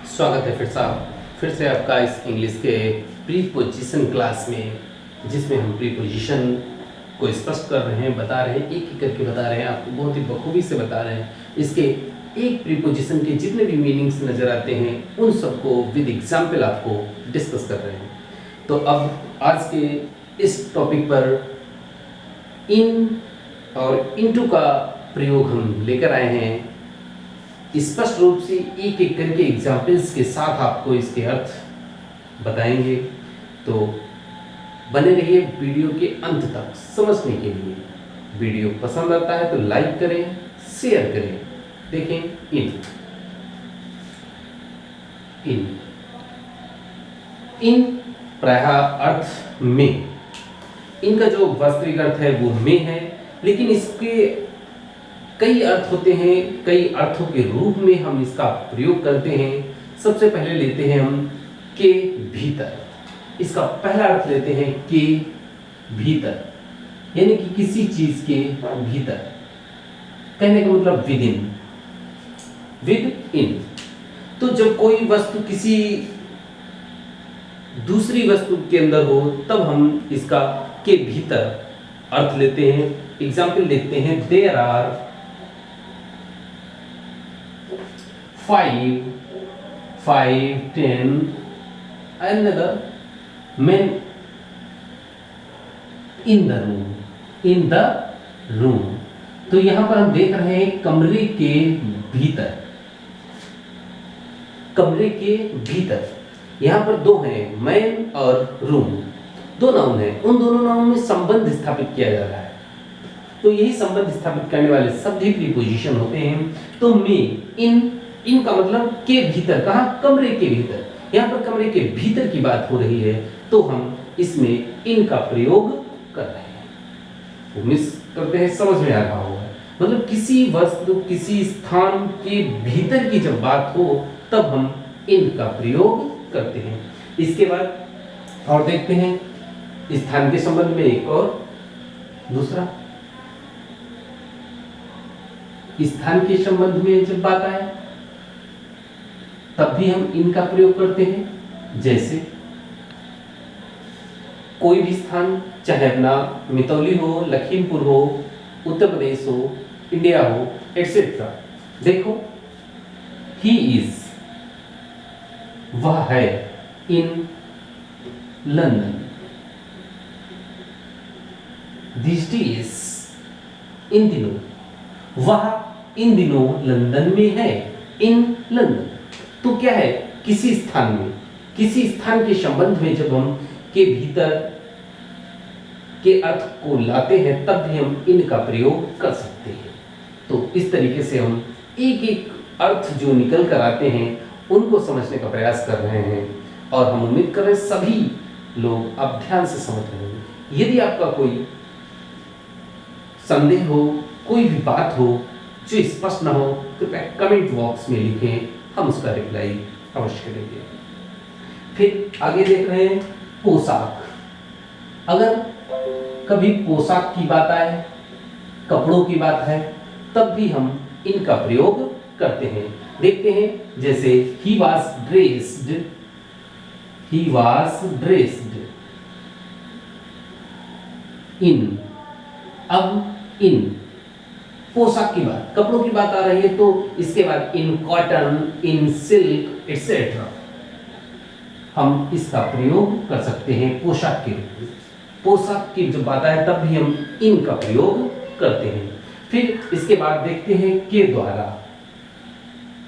स्वागत है फिर से आपका इस इंग्लिश के प्रीपोजिशन क्लास में, जिसमें हम प्रीपोजिशन को स्पष्ट कर रहे हैं, बता रहे हैं, एक एक करके बता रहे हैं, आपको बहुत ही बखूबी से बता रहे हैं। इसके एक प्रीपोजिशन के जितने भी मीनिंग्स नज़र आते हैं उन सबको विद एग्जाम्पल आपको डिस्कस कर रहे हैं। तो अब आज के इस टॉपिक पर इन और इनटू का प्रयोग हम लेकर आए हैं। स्पष्ट रूप से एक एक करके एग्जाम्पल्स के साथ आपको इसके अर्थ बताएंगे, तो बने रहिए वीडियो के अंत तक समझने के लिए। वीडियो पसंद आता है तो लाइक करें, शेयर करें। देखें इन प्रायः अर्थ में, इनका जो वास्तविक अर्थ है वो में है, लेकिन इसके कई अर्थ होते हैं, कई अर्थों के रूप में हम इसका प्रयोग करते हैं। सबसे पहले लेते हैं हम के भीतर। इसका पहला अर्थ लेते हैं के भीतर, यानी कि किसी चीज के भीतर। कहने का मतलब विद इन। तो जब कोई वस्तु किसी दूसरी वस्तु के अंदर हो तब हम इसका के भीतर अर्थ लेते हैं। एग्जाम्पल देखते हैं, there are 5, 10 another men in the room। तो यहां पर हम देख रहे हैं कमरे के भीतर। कमरे के भीतर यहां पर दो हैं, मैन और रूम, दो नाउन हैं। उन दोनों नाउन में संबंध स्थापित किया जा रहा है, तो यही संबंध स्थापित करने वाले शब्द ही प्रीपोजिशन होते हैं। तो में इन का मतलब के भीतर, कहा? कमरे के भीतर। यहाँ पर कमरे के भीतर की बात हो रही है, तो हम इसमें इन का प्रयोग कर रहे हैं। मिस करते हैं, समझ में आ रहा होगा। मतलब किसी वस्तु, किसी स्थान के भीतर की जब बात हो तब हम इन का प्रयोग करते हैं। इसके बाद और देखते हैं स्थान के संबंध में एक और दूसरा। स्थान के संबंध में जब बात आए तब भी हम इनका प्रयोग करते हैं। जैसे कोई भी स्थान, चाहे अपना मितौली हो, लखीमपुर हो, उत्तर प्रदेश हो, इंडिया हो, एटसेट्रा। देखो, ही इज, वह है, इन लंदन, दिस डेज, इन दिनों, वह इन दिनों लंदन में है, इन लंदन। तो क्या है? किसी स्थान में, किसी स्थान के संबंध में जब हम के भीतर के अर्थ को लाते हैं तब भी हम इन का प्रयोग कर सकते हैं। तो इस तरीके से हम एक एक अर्थ जो निकल कर आते हैं उनको समझने का प्रयास कर रहे हैं, और हम उम्मीद कर रहे हैं सभी लोग अब ध्यान से समझ रहे हैं। यदि आपका कोई संदेह हो, कोई भी बात हो जो स्पष्ट ना हो, कृपया कमेंट बॉक्स में लिखें, हम उसका रिप्लाई अवश्य करेंगे। फिर आगे देख रहे हैं पोशाक। अगर कभी पोशाक की बात आए, कपड़ों की बात है, तब भी हम इनका प्रयोग करते हैं। देखते हैं, जैसे he was dressed, in। अब इन पोशाक की बात, कपड़ों की बात आ रही है, तो इसके बाद in cotton, in silk etcetera हम इसका प्रयोग कर सकते हैं पोशाक के रूप में। पोशाक की जब बात आए तब भी हम इन का प्रयोग करते हैं। फिर इसके बाद देखते हैं के द्वारा।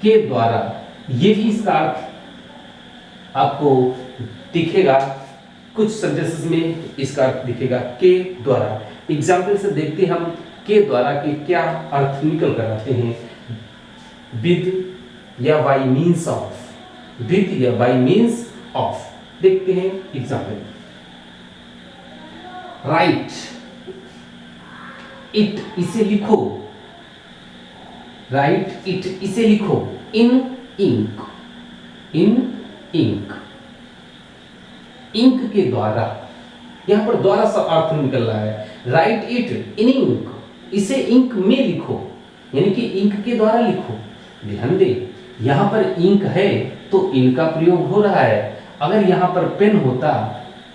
के द्वारा, ये भी इसका अर्थ आपको दिखेगा, कुछ सेंटेंसेस में इसका अर्थ दिखेगा के द्वारा। एग्जाम्पल से देखते हैं हम के द्वारा के क्या अर्थ निकल कर आते हैं। विद या बाई मीन्स ऑफ, विद या बाई मीन्स ऑफ। देखते हैं एग्जाम्पल, राइट इट, इसे लिखो, राइट इट, इसे लिखो, इन इंक, इंक के द्वारा। यहां पर द्वारा सा अर्थ निकल रहा है। राइट इट इन इंक, इसे इंक में लिखो, यानी कि इंक के द्वारा लिखो। ध्यान दें, यहाँ पर इंक है तो इन का प्रयोग हो रहा है, अगर यहाँ पर पेन होता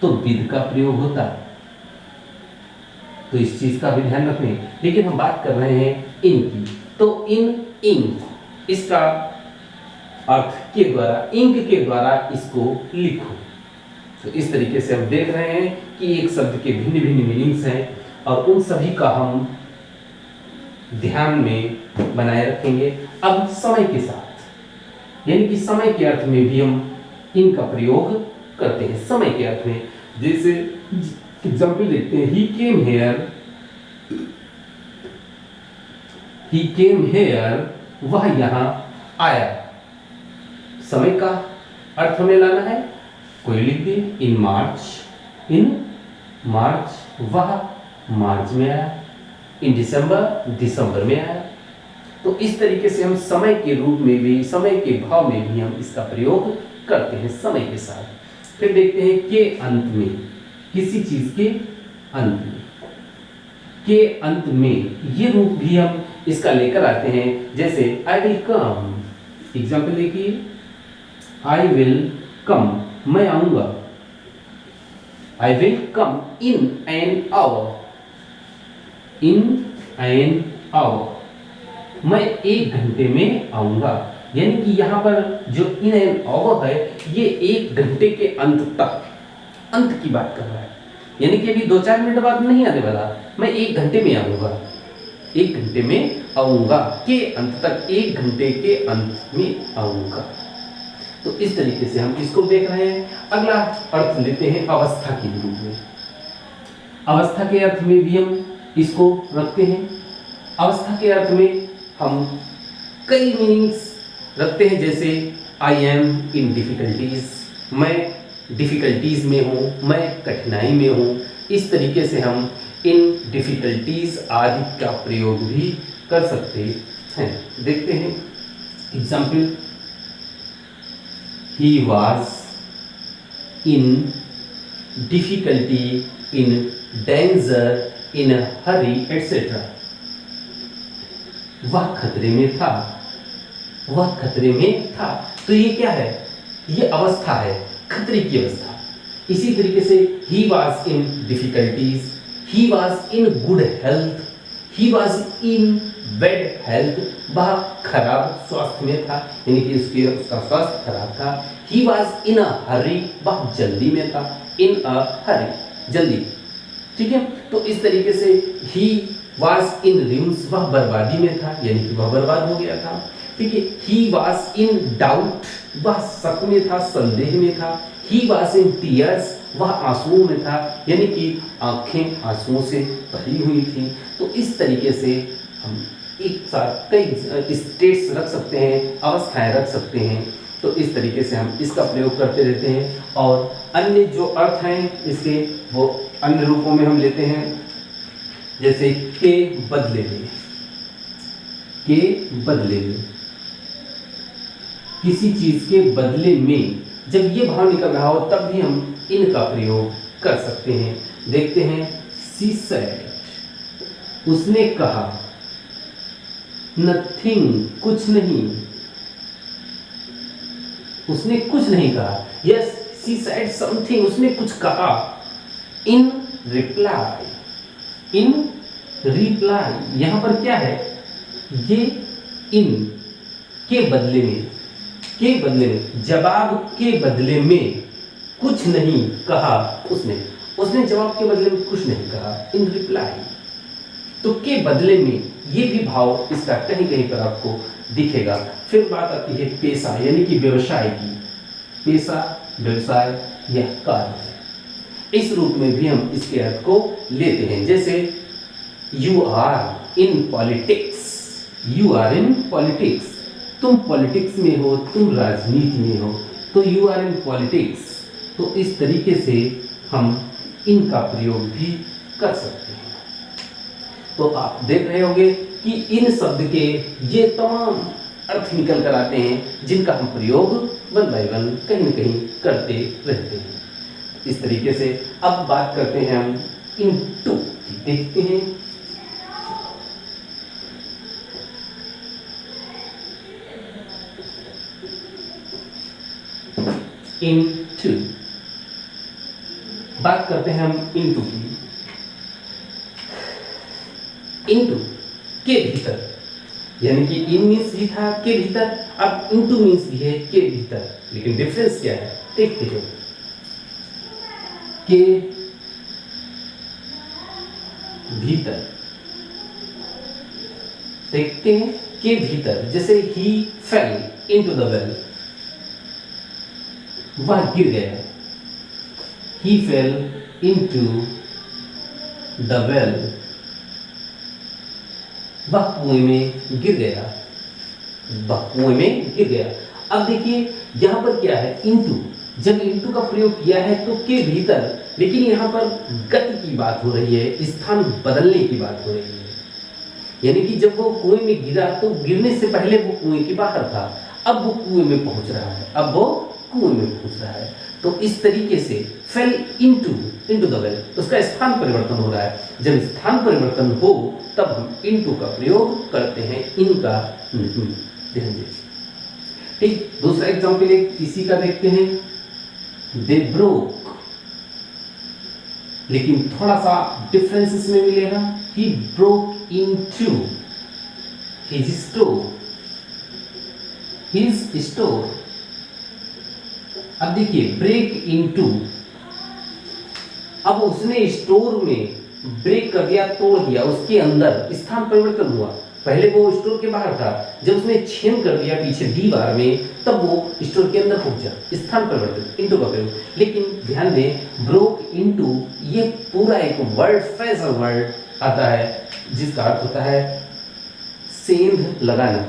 तो विद का प्रयोग होता। तो इस चीज का भी ध्यान रखें, लेकिन हम बात कर रहे हैं इन की। तो इंक इसका अर्थ के द्वारा, इंक के द्वारा इसको लिखो। तो इस तरीके से हम देख रहे हैं कि एक शब्द के भिन्न भिन्न मीनिंग्स हैं और उन सभी का हम ध्यान में बनाए रखेंगे। अब समय के साथ, यानी कि समय के अर्थ में भी हम इनका प्रयोग करते हैं। समय के अर्थ में जैसे एग्जाम्पल देखते हैं, ही केम हेयर, वह यहां आया। समय का अर्थ हमें लाना है, कोई लिख दे इन मार्च, वह मार्च में आया। इन दिसंबर में आया। तो इस तरीके से हम समय के रूप में भी, समय के भाव में भी हम इसका प्रयोग करते हैं समय के साथ। फिर देखते हैं के अंत में, किसी चीज के अंत में, के अंत में ये रूप भी हम इसका लेकर आते हैं। जैसे आई विल कम, एग्जाम्पल देखिए, आई विल कम, मैं आऊंगा। I will come in an hour, मैं 1 घंटे में आऊंगा। यानी कि यहां पर जो इन एन आवर है, ये 1 घंटे के अंत तक, अंत की बात कर रहा है। यानी कि अभी 2-4 मिनट बाद नहीं आने वाला, मैं 1 घंटे में आऊंगा, 1 घंटे में आऊंगा, के अंत तक, 1 घंटे के अंत में आऊंगा। तो इस तरीके से हम इसको देख रहे हैं। अगला अर्थ लेते हैं अवस्था के रूप में। अवस्था के अर्थ में भी हम इसको रखते हैं। अवस्था के अर्थ में हम कई मीनिंग्स रखते हैं, जैसे आई एम इन डिफिकल्टीज, मैं डिफिकल्टीज में हूँ, मैं कठिनाई में हूँ। इस तरीके से हम इन डिफिकल्टीज आदि का प्रयोग भी कर सकते हैं। देखते हैं example, he was in difficulty, in danger, in Hari etcetera. वह खतरे में था, वह खतरे में था। तो ये क्या है? ये अवस्था है, खतरे की अवस्था। इसी तरीके से he was in difficulties, he was in good health, he was in bad health, वह खराब स्वास्थ्य में था, यानी कि उसका स्वास्थ्य खराब था। ही वॉज इन अ हरी, वह जल्दी में था, इन अ हरी, जल्दी। ठीक है, तो इस तरीके से ही वॉज इन रूइंस, वह बर्बादी में था, यानी कि वह बर्बाद हो गया था। ठीक है, ही वॉज इन डाउट, वह शक में था, संदेह में था। ही वॉज इन टीयर्स, वह आंसुओं में था, यानी कि आंखें आंसुओं से भरी हुई थी। तो इस तरीके से हम एक साथ कई स्टेट्स रख सकते हैं, अवस्थाएं रख सकते हैं। तो इस तरीके से हम इसका प्रयोग करते रहते हैं। और अन्य जो अर्थ हैं इसके, वो अन्य रूपों में हम लेते हैं, जैसे के बदले में, के बदले में, किसी चीज के बदले में जब ये भाव निकल रहा हो तब भी हम इनका प्रयोग कर सकते हैं। देखते हैं, शी सेड, उसने कहा, नथिंग, कुछ नहीं, उसने कुछ नहीं कहा। यस, शी सेड समथिंग, उसने कुछ कहा। इन रिप्लाई, इन रिप्लाई, यहां पर क्या है? ये इन के बदले में, के बदले में, जवाब के बदले में कुछ नहीं कहा उसने, उसने जवाब के बदले में कुछ नहीं कहा, इन रिप्लाई। तो के बदले में ये भी भाव इसका कहीं कहीं पर आपको दिखेगा। फिर बात आती है पेशा, यानी कि व्यवसाय की। पेशा, व्यवसाय या कार्य, इस रूप में भी हम इसके अर्थ को लेते हैं। जैसे you are in politics, you are in politics, तुम पॉलिटिक्स में हो, तुम राजनीति में हो, तो यू आर इन पॉलिटिक्स। तो इस तरीके से हम इनका प्रयोग भी कर सकते हैं। तो आप देख रहे होंगे कि इन शब्द के ये तमाम अर्थ निकल कर आते हैं, जिनका हम प्रयोग 1 बाय 1 कहीं न कहीं करते रहते हैं। इस तरीके से अब बात करते हैं हम इन टू, देखते हैं इनटू। बात करते हैं हम इनटू की। इनटू के भीतर, यानी कि इन मीन्स भी था के भीतर, अब इनटू मीन्स भी है के भीतर, लेकिन डिफरेंस क्या है देखते हैं। के भीतर देखते हैं, के भीतर, जैसे ही फेल इनटू द वेल, वह गिर गया। ही फेल इनटू द वेल, वह कुएं में गिर गया। वह कुएं में गिर गया। अब देखिए यहां पर क्या है, इनटू। जब इनटू का प्रयोग किया है तो के भीतर, लेकिन यहां पर गति की बात हो रही है, स्थान बदलने की बात हो रही है। यानी कि जब वो कुएं में गिरा तो गिरने से पहले वो कुएं के बाहर था, अब वो कुएं में पहुंच रहा है, अब वो कुएं में पहुंच रहा है। तो इस तरीके से फेल इनटू द वेल, उसका स्थान परिवर्तन हो रहा है। जब स्थान परिवर्तन हो तब हम इनटू का प्रयोग करते हैं, इनका नहीं। ध्यान दीजिए। ठीक, दूसरा एग्जांपल एक इसी का देखते हैं। दे ब्रोक, लेकिन थोड़ा सा डिफरेंस इसमें मिलेगा। He broke into his store, his store. अब देखिए ब्रेक इनटू, अब उसने स्टोर में ब्रेक कर दिया, तोड़ दिया, उसके अंदर स्थान परिवर्तन हुआ। पहले वो स्टोर के बाहर था, जब उसने छेद कर दिया पीछे दीवार में, तब वो स्टोर के अंदर पहुंचा। स्थान परिवर्तन, इनटू का प्रयोग। लेकिन ध्यान दें, ब्रोक इनटू ये पूरा एक वर्ड, फ्रेजल वर्ड आता है, जिसका अर्थ होता है सेंध लगाना,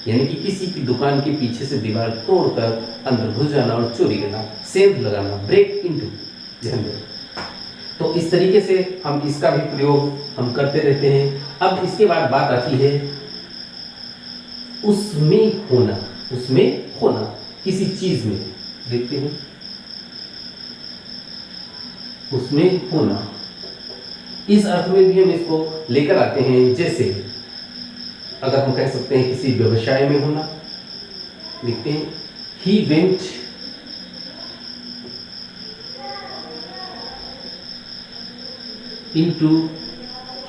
यानी कि किसी की दुकान के पीछे से दीवार तोड़कर अंदर घुस जाना और चोरी करना, सेंध लगाना, ब्रेक इनटू। ध्यान दें। तो इस तरीके से हम इसका भी प्रयोग हम करते रहते हैं। अब इसके बाद बात आती है उसमें होना। उसमें होना, किसी चीज में, देखते हैं उसमें होना। इस अर्थ में भी हम इसको लेकर आते हैं, जैसे अगर हम कह सकते हैं किसी व्यवसाय में होना। देखते हैं, he went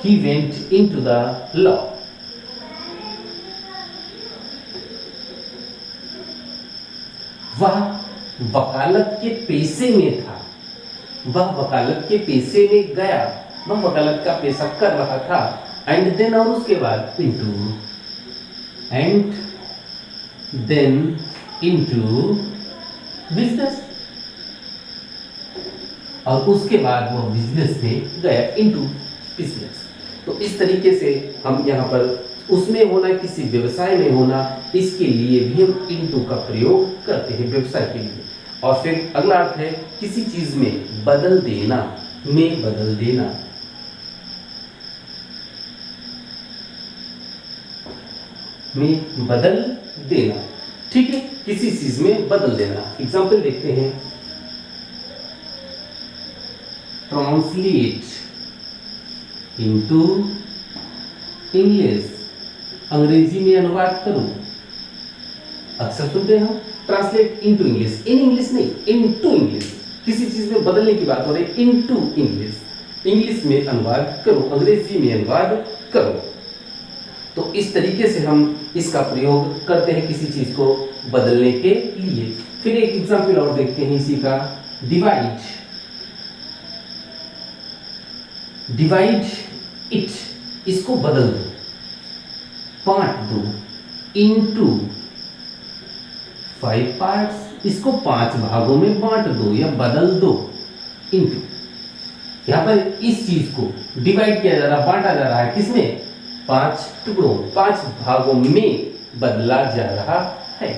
he went into the law। वह वकालत के पेशे में था, वह वकालत के पेशे में गया, वह वकालत का पेशा कर रहा था। एंड देन, और उसके बाद into, and then into business, और उसके बाद वो बिजनेस में गया, इनटू बिजनेस। तो इस तरीके से हम यहाँ पर उसमें होना, किसी व्यवसाय में होना, इसके लिए भी हम इनटू का प्रयोग करते हैं व्यवसाय के लिए। और फिर अगला अर्थ है किसी चीज में बदल देना, में बदल देना। में बदल देना, ठीक है, किसी चीज में बदल देना। एग्जाम्पल देखते हैं, ट्रांसलेट इनटू इंग्लिश, अंग्रेजी में अनुवाद करो। अक्सर सुनते हैं हम translate into English, in English नहीं, इनटू इंग्लिश। किसी चीज में बदलने की बात हो रही है, इनटू इंग्लिश, इंग्लिश में अनुवाद करो, अंग्रेजी में अनुवाद करो। तो इस तरीके से हम इसका प्रयोग करते हैं किसी चीज को बदलने के लिए। फिर एक एग्जाम्पल और देखते हैं इसी का, डिवाइड। डिवाइड इट, इसको बदल दो, बांट दो, इनटू 5 पार्ट्स, इसको 5 भागों में बांट दो या बदल दो, इनटू। यहां पर इस चीज को डिवाइड किया जा रहा, बांटा जा रहा है, किसमें? 5 टुकड़ों, 5 भागों में बदला जा रहा है,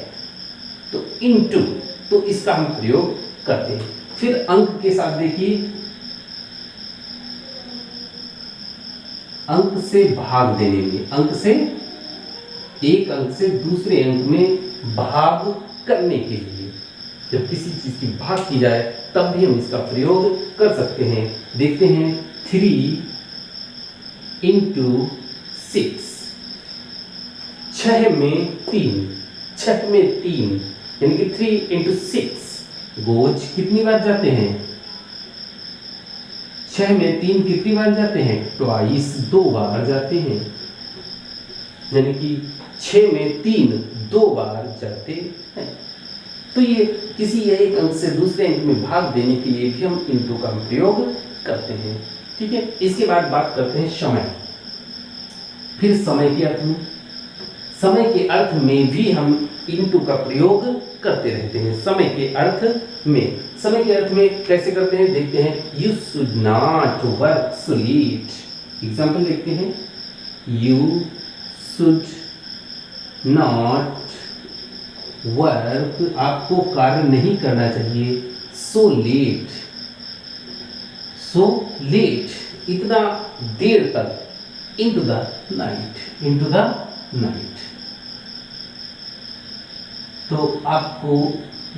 तो इनटू। तो इसका हम प्रयोग करते हैं। फिर अंक के साथ देखिए, अंक से भाग देने में, अंक से, एक अंक से दूसरे अंक में भाग करने के लिए, जब किसी चीज की भाग की जाए तब भी हम इसका प्रयोग कर सकते हैं। देखते हैं, 3 इंटू 6, 6 में 3, 6 में 3, यानी कि 3 इंटू 6, गोज कितनी बार जाते हैं? 6 में 3 कितनी बार जाते हैं? ट्वाइस, 2 बार जाते हैं। यानी कि 6 में 3 2 बार जाते हैं। तो ये किसी एक अंक से दूसरे अंक में भाग देने के लिए भी हम इनटू का प्रयोग करते हैं। ठीक है, इसके बाद बात करते हैं समय। फिर समय के अर्थ में, समय के अर्थ में भी हम इनटू का प्रयोग करते रहते हैं। समय के अर्थ में, समय के अर्थ में कैसे करते हैं देखते हैं। You should not work so let. Example देखते हैं, यू शुड नॉट वर्क, आपको कार्य नहीं करना चाहिए, सो लेट, सो लेट, इतना देर तक, into the night, into the night. तो आपको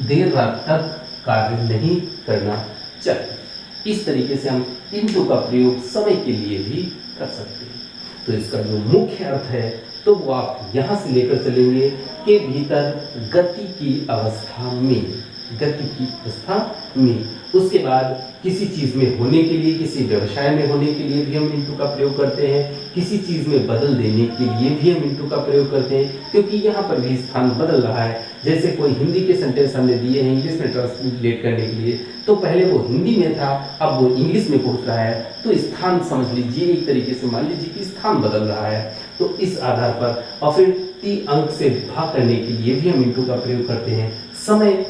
देर रात तक कार्य नहीं करना चाहिए। इस तरीके से हम इनटू का प्रयोग समय के लिए भी कर सकते हैं। तो इसका जो मुख्य अर्थ है तो वो आप यहाँ से लेकर चलेंगे के भीतर गति की अवस्था में, गति की अवस्था में। उसके बाद किसी चीज़ में होने के लिए, किसी व्यवसाय में होने के लिए भी हम इनटू का प्रयोग करते हैं। किसी चीज़ में बदल देने के लिए भी हम इनटू का प्रयोग करते हैं, क्योंकि यहाँ पर भी स्थान बदल रहा है। जैसे कोई हिंदी के सेंटेंस हमने दिए हैं इंग्लिश में ट्रांसलेट करने के लिए, तो पहले वो हिंदी में था, अब वो इंग्लिश में पहुँच रहा है। तो स्थान समझ लीजिए, एक तरीके से मान लीजिए कि स्थान बदल रहा है। तो इस आधार पर और फिर 3 अंक से भाग करने के लिए भी हम इनटू का प्रयोग करते हैं। समय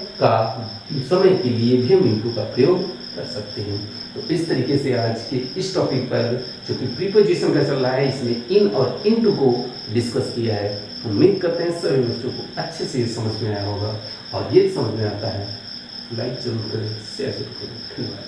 के लिए भी हम इनटू का प्रयोग कर सकते हैं। तो इस तरीके से आज के इस टॉपिक पर जो कि प्रीपोजिशन का चल रहा है, इसमें इन और इनटू को डिस्कस किया है। उम्मीद करते हैं सभी बच्चों को अच्छे से समझ में आया होगा, और ये समझ में आता है लाइक जरूर करें, शेयर जरूर करें। धन्यवाद।